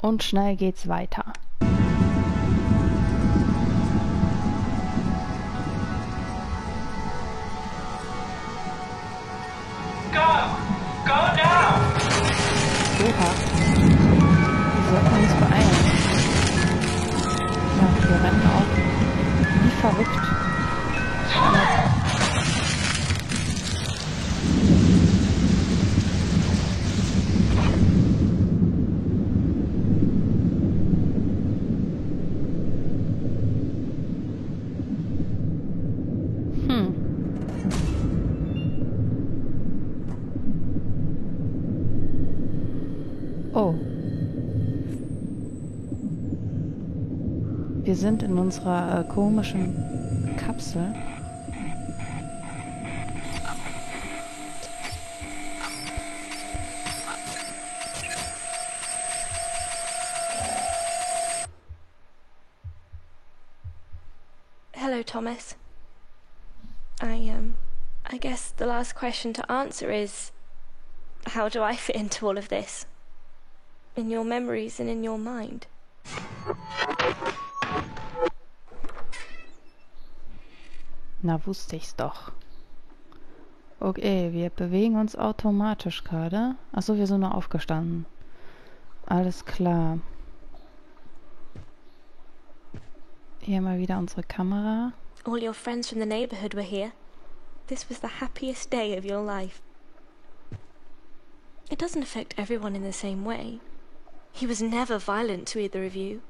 Und schnell geht's weiter. Go now! Oha. Wir sollten uns beeilen. Ja, wir rennen auch wie verrückt. Oh. Wir sind in unserer komischen Kapsel. Hello, Thomas. I guess the last question to answer is, how do I fit into all of this? In your memories and in your mind? Na, wusste ich's doch. Okay, wir bewegen uns automatisch gerade. Achso, wir sind nur aufgestanden. Alles klar. Hier mal wieder unsere Kamera. All your friends from the neighborhood were here. This was the happiest day of your life. It doesn't affect everyone in the same way. He was never violent to either of you.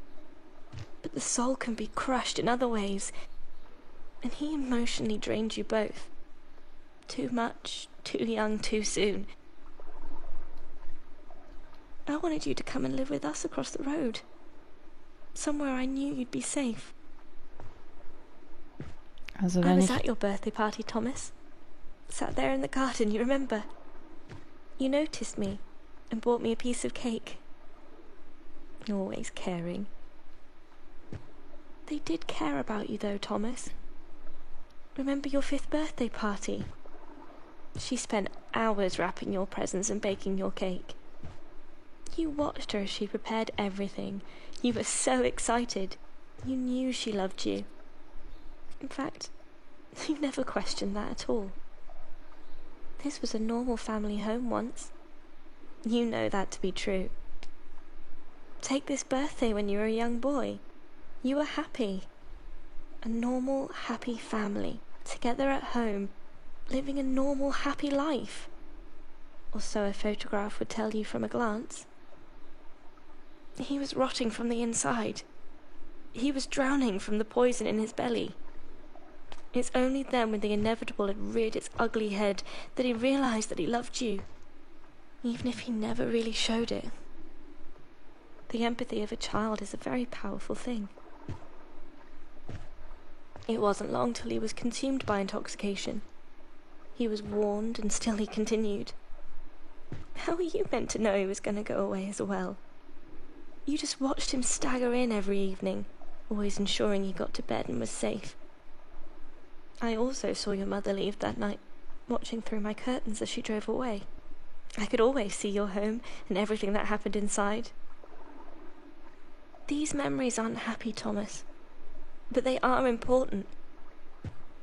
But the soul can be crushed in other ways. And he emotionally drained you both. Too much, too young, too soon. I wanted you to come and live with us across the road. Somewhere I knew you'd be safe. Also I wenn was ich... at your birthday party, Thomas. Sat there in the garden, you remember? You noticed me and bought me a piece of cake. Always caring. They did care about you though, Thomas. Remember your 5th birthday party? She spent hours wrapping your presents and baking your cake. You watched her as she prepared everything. You were so excited. You knew she loved you. In fact, you never questioned that at all. This was a normal family home once. You know that to be true. Take this birthday when you were a young boy. You were happy. A normal, happy family, together at home, living a normal, happy life. Or so a photograph would tell you from a glance. He was rotting from the inside. He was drowning from the poison in his belly. It's only then, when the inevitable had reared its ugly head, that he realized that he loved you, even if he never really showed it. The empathy of a child is a very powerful thing. It wasn't long till he was consumed by intoxication. He was warned, and still he continued. How were you meant to know he was going to go away as well? You just watched him stagger in every evening, always ensuring he got to bed and was safe. I also saw your mother leave that night, watching through my curtains as she drove away. I could always see your home and everything that happened inside. These memories aren't happy, Thomas, but they are important.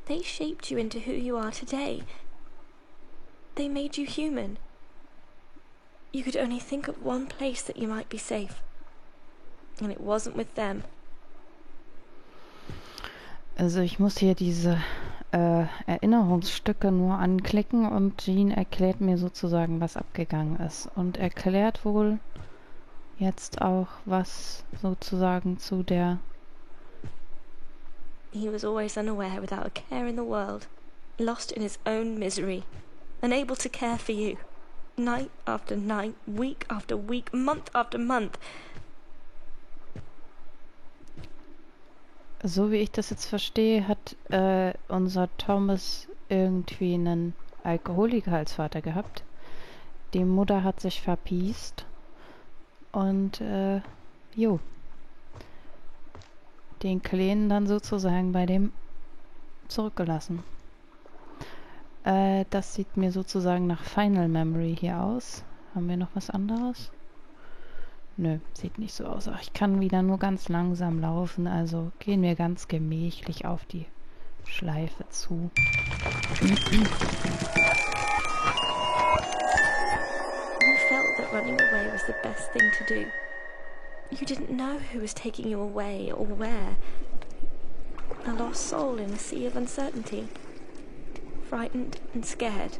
They shaped you into who you are today. They made you human. You could only think of one place that you might be safe, and it wasn't with them. Also ich muss hier diese Erinnerungsstücke nur anklicken und Jean erklärt mir sozusagen, was abgegangen ist. Und erklärt wohl jetzt auch, was sozusagen zu der... He was always unaware, without a care in the world, lost in his own misery, unable to care for you. Night after night, week after week, month after month. So wie ich das jetzt verstehe, hat unser Thomas irgendwie einen Alkoholiker als Vater gehabt. Die Mutter hat sich verpiest und den Kleinen dann sozusagen bei dem zurückgelassen. Das sieht mir sozusagen nach Final Memory hier aus. Haben wir noch was anderes? Nö, sieht nicht so aus. Ach, ich kann wieder nur ganz langsam laufen, also gehen wir ganz gemächlich auf die Schleife zu. You felt that running away was the best thing to do. You didn't know who was taking you away or where. A lost soul in a sea of uncertainty. Frightened and scared.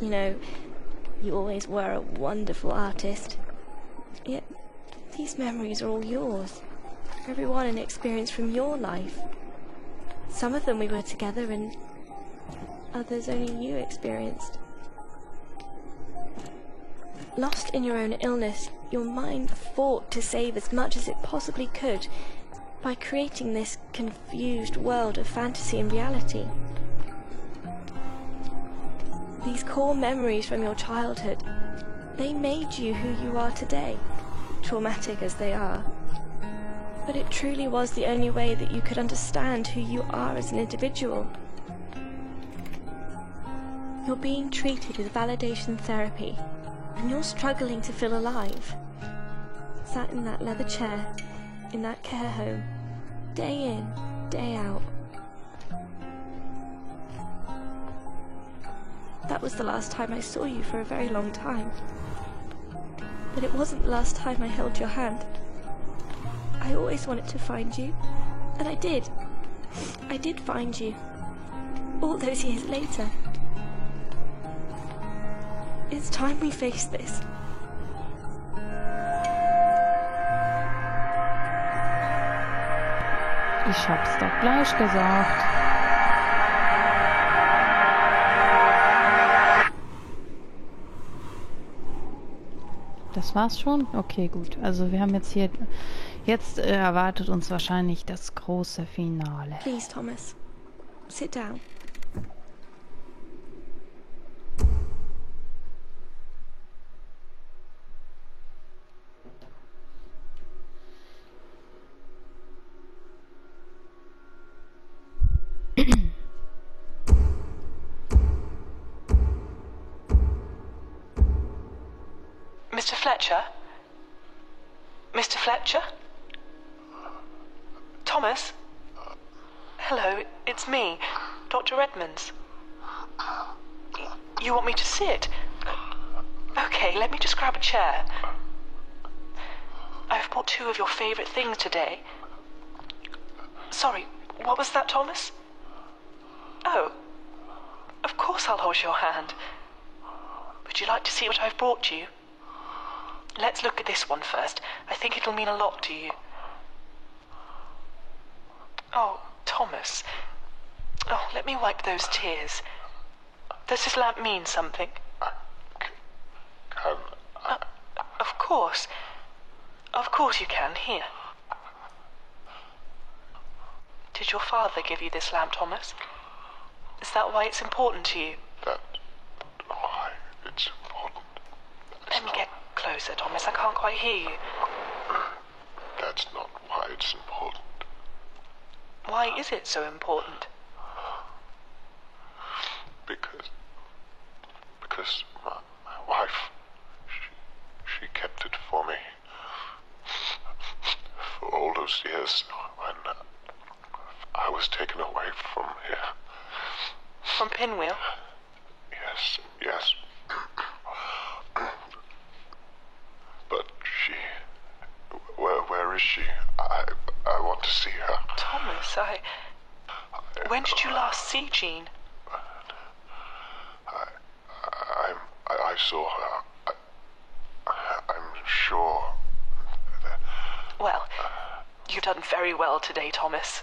You know, you always were a wonderful artist. Yet, these memories are all yours. Everyone an experience from your life. Some of them we were together and others only you experienced. Lost in your own illness, your mind fought to save as much as it possibly could by creating this confused world of fantasy and reality. These core memories from your childhood, they made you who you are today, traumatic as they are. But it truly was the only way that you could understand who you are as an individual. You're being treated with validation therapy, and you're struggling to feel alive. Sat in that leather chair, in that care home, day in, day out. That was the last time I saw you for a very long time. But it wasn't the last time I held your hand. I always wanted to find you, and I did. I did find you. All those years later. It's time we face this. Ich hab's doch gleich gesagt. Das war's schon? Okay, gut. Also wir haben jetzt hier... Jetzt erwartet uns wahrscheinlich das große Finale. Please, Thomas. Sit down. Mr. Fletcher? Mr. Fletcher? Thomas? Hello, it's me, Dr. Edmonds. You want me to sit? Okay, let me just grab a chair. I've brought 2 of your favourite things today. Sorry, what was that, Thomas? Oh, of course I'll hold your hand. Would you like to see what I've brought you? Let's look at this one first. I think it'll mean a lot to you. Oh, Thomas. Oh, let me wipe those tears. Does this lamp mean something? Can I? Of course. Of course you can. Here. Did your father give you this lamp, Thomas? Is that why it's important to you? That's why it's important. Let me get closer, Thomas. I can't quite hear you. That's not why it's important. Why is it so important? Because my wife, she kept it for me. For all those years when I was taken away from here. From Pinwheel? Yes. But where is she? I want to see her. Thomas, when did you last see Jean? I saw her. I'm sure that... Well, you've done very well today, Thomas.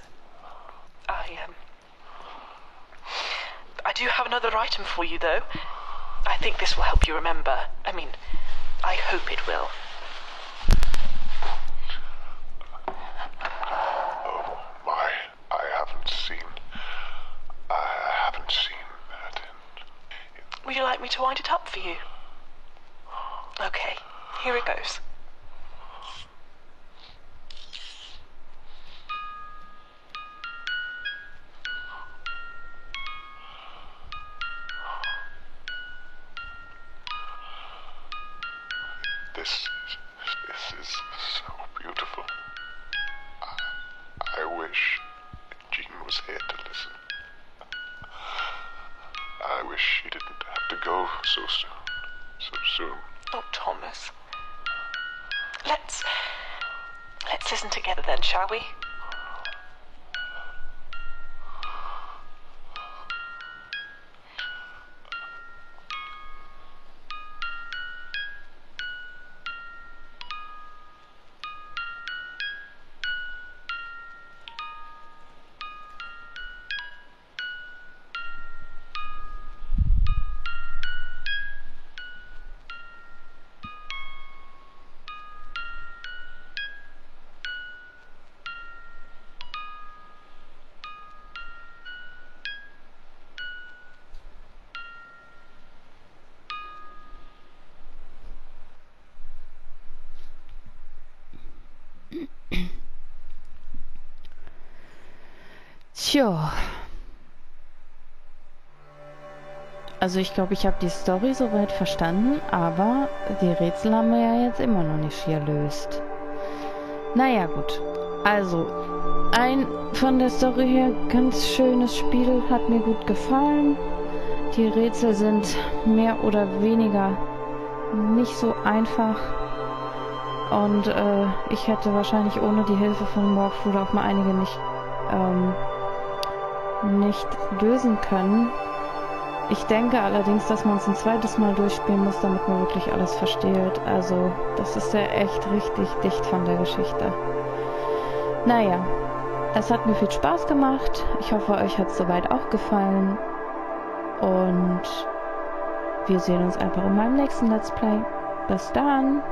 I do have another item for you, though. I think this will help you remember. I hope it will. Oh, my. I haven't seen that in... Would you like me to wind it up for you? Okay, here it goes. Let's listen together then, shall we? Tja. Also ich glaube, ich habe die Story soweit verstanden, aber die Rätsel haben wir ja jetzt immer noch nicht gelöst. Naja, gut. Also, ein von der Story her ganz schönes Spiel, hat mir gut gefallen. Die Rätsel sind mehr oder weniger nicht so einfach. Und ich hätte wahrscheinlich ohne die Hilfe von Morphle auch mal einige nicht lösen können. Ich denke allerdings, dass man es ein zweites Mal durchspielen muss, damit man wirklich alles versteht. Also, das ist ja echt richtig dicht von der Geschichte. Naja, es hat mir viel Spaß gemacht. Ich hoffe, euch hat es soweit auch gefallen. Und wir sehen uns einfach in meinem nächsten Let's Play. Bis dann!